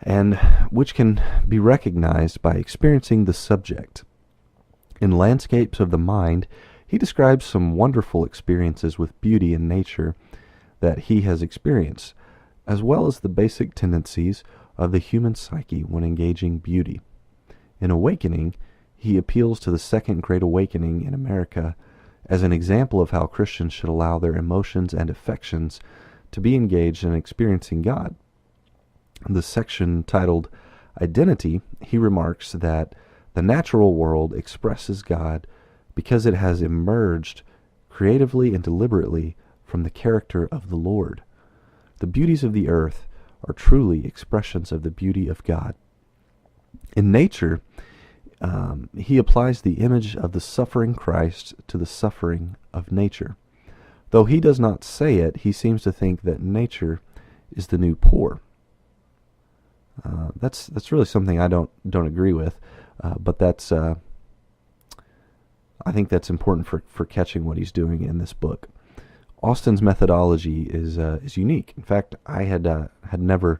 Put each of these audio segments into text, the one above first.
and which can be recognized by experiencing the subject. In Landscapes of the Mind, he describes some wonderful experiences with beauty in nature that he has experienced, as well as the basic tendencies of the human psyche when engaging beauty. In Awakening, he appeals to the Second Great Awakening in America as an example of how Christians should allow their emotions and affections to be engaged in experiencing God. In the section titled Identity, he remarks that the natural world expresses God because it has emerged creatively and deliberately from the character of the Lord. The beauties of the earth are truly expressions of the beauty of God. In nature, he applies the image of the suffering Christ to the suffering of nature. Though he does not say it, he seems to think that nature is the new poor. That's really something I don't agree with, but that's I think that's important for catching what he's doing in this book. Austin's methodology is unique. In fact, I had never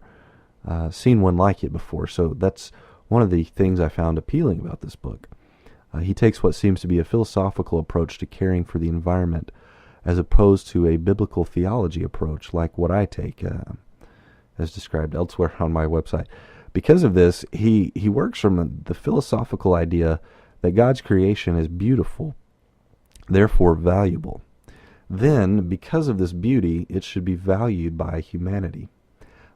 seen one like it before, so that's one of the things I found appealing about this book. He takes what seems to be a philosophical approach to caring for the environment as opposed to a biblical theology approach like what I take, as described elsewhere on my website. Because of this, he works from the philosophical idea that God's creation is beautiful, therefore valuable. Then, because of this beauty, it should be valued by humanity.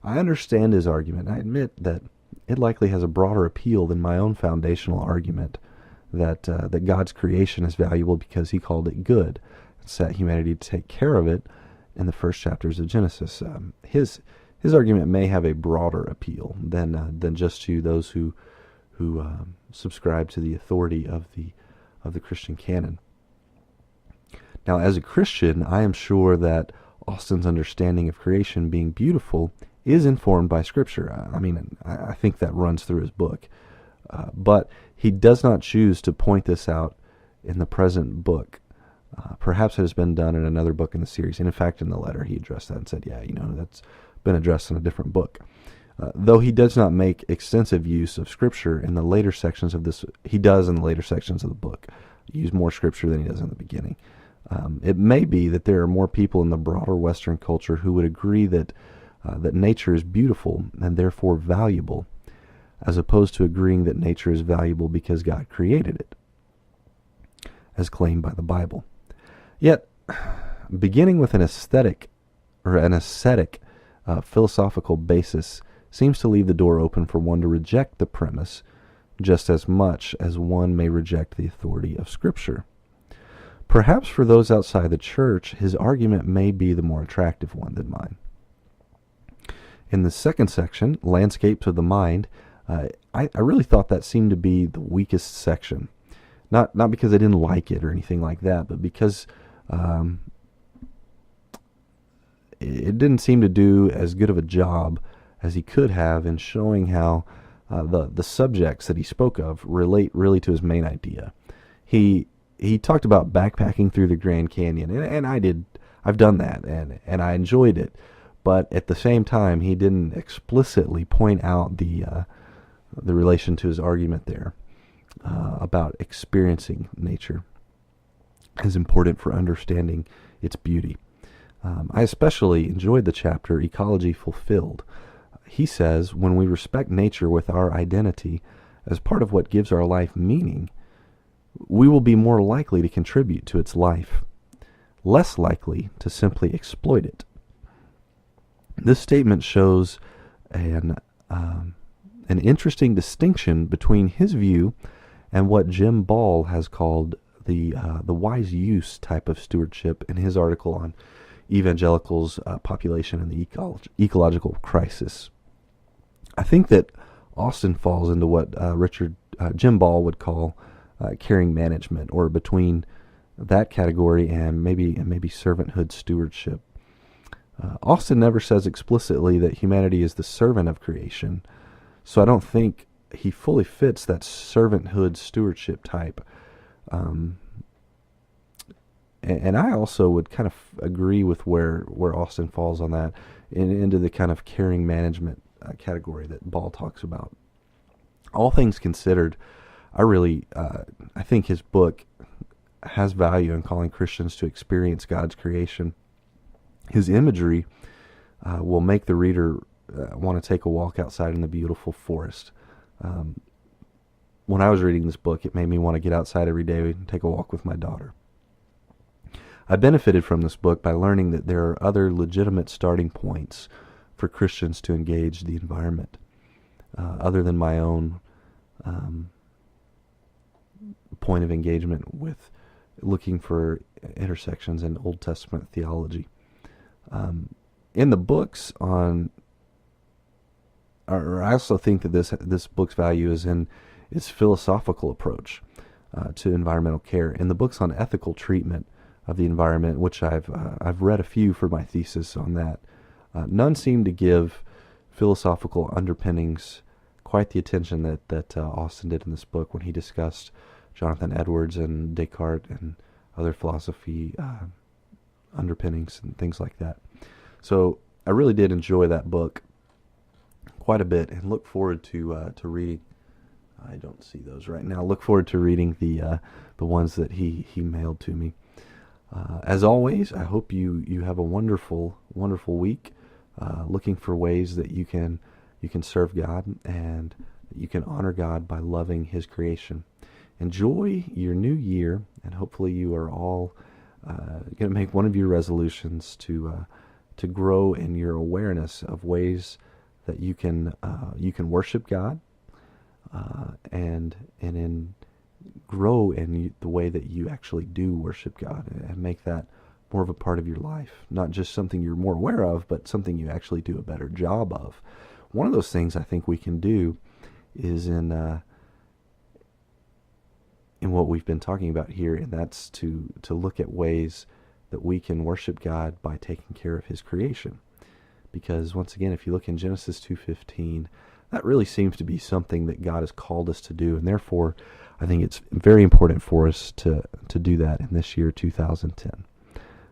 I understand his argument. I admit that it likely has a broader appeal than my own foundational argument that God's creation is valuable because he called it good and set humanity to take care of it in the first chapters of Genesis. His argument may have a broader appeal than just to those who subscribe to the authority of the Christian canon. Now, as a Christian, I am sure that Austin's understanding of creation being beautiful is informed by Scripture. I think that runs through his book. But he does not choose to point this out in the present book. Perhaps it has been done in another book in the series. And in fact, in the letter, he addressed that and said, that's been addressed in a different book. Though he does not make extensive use of Scripture in the later sections of this, he does in the later sections of the book use more Scripture than he does in the beginning. It may be that there are more people in the broader Western culture who would agree that nature is beautiful and therefore valuable, as opposed to agreeing that nature is valuable because God created it, as claimed by the Bible. Yet, beginning with an ascetic philosophical basis seems to leave the door open for one to reject the premise just as much as one may reject the authority of Scripture. Perhaps for those outside the church, his argument may be the more attractive one than mine. In the second section, Landscapes of the Mind, I really thought that seemed to be the weakest section. Not because I didn't like it or anything like that, but because it didn't seem to do as good of a job as he could have in showing how the subjects that he spoke of relate really to his main idea. He talked about backpacking through the Grand Canyon, and I've done that, and I enjoyed it. But at the same time, he didn't explicitly point out the relation to his argument there about experiencing nature as important for understanding its beauty. I especially enjoyed the chapter Ecology Fulfilled. He says, when we respect nature with our identity as part of what gives our life meaning, we will be more likely to contribute to its life, less likely to simply exploit it. This statement shows an interesting distinction between his view and what Jim Ball has called the wise use type of stewardship in his article on evangelicals, population, and the ecological crisis. I think that Austin falls into what Jim Ball would call caring management, or between that category and maybe servanthood stewardship. Austin never says explicitly that humanity is the servant of creation, so I don't think he fully fits that servanthood stewardship type. and I also would kind of agree with where Austin falls on that, into the kind of caring management category that Ball talks about. All things considered, I think his book has value in calling Christians to experience God's creation. His imagery will make the reader want to take a walk outside in the beautiful forest. When I was reading this book, it made me want to get outside every day and take a walk with my daughter. I benefited from this book by learning that there are other legitimate starting points for Christians to engage the environment, other than my own point of engagement with looking for intersections in Old Testament theology. In the books I also think that this book's value is in its philosophical approach to environmental care. In the books on ethical treatment of the environment, which I've read a few for my thesis on that, none seem to give philosophical underpinnings quite the attention that Austin did in this book when he discussed Jonathan Edwards and Descartes and other philosophy underpinnings and things like that. So I really did enjoy that book quite a bit, and look forward to reading. I don't see those right now. Look forward to reading the ones that he mailed to me. As always, I hope you have a wonderful week. Looking for ways that you can serve God and you can honor God by loving His creation. Enjoy your new year, and hopefully you are all going to make one of your resolutions to grow in your awareness of ways that you can worship God, and in grow in the way that you actually do worship God, and make that more of a part of your life, not just something you're more aware of, but something you actually do a better job of. One of those things I think we can do is in what we've been talking about here, and that's to look at ways that we can worship God by taking care of His creation. Because once again, if you look in Genesis 2:15, that really seems to be something that God has called us to do, and therefore I think it's very important for us to do that in this year 2010.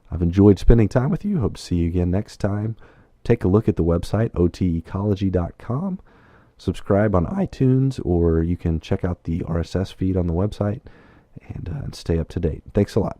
I've enjoyed spending time with you. Hope to see you again next time. Take a look at the website, otecology.com. Subscribe on iTunes, or you can check out the RSS feed on the website and stay up to date. Thanks a lot.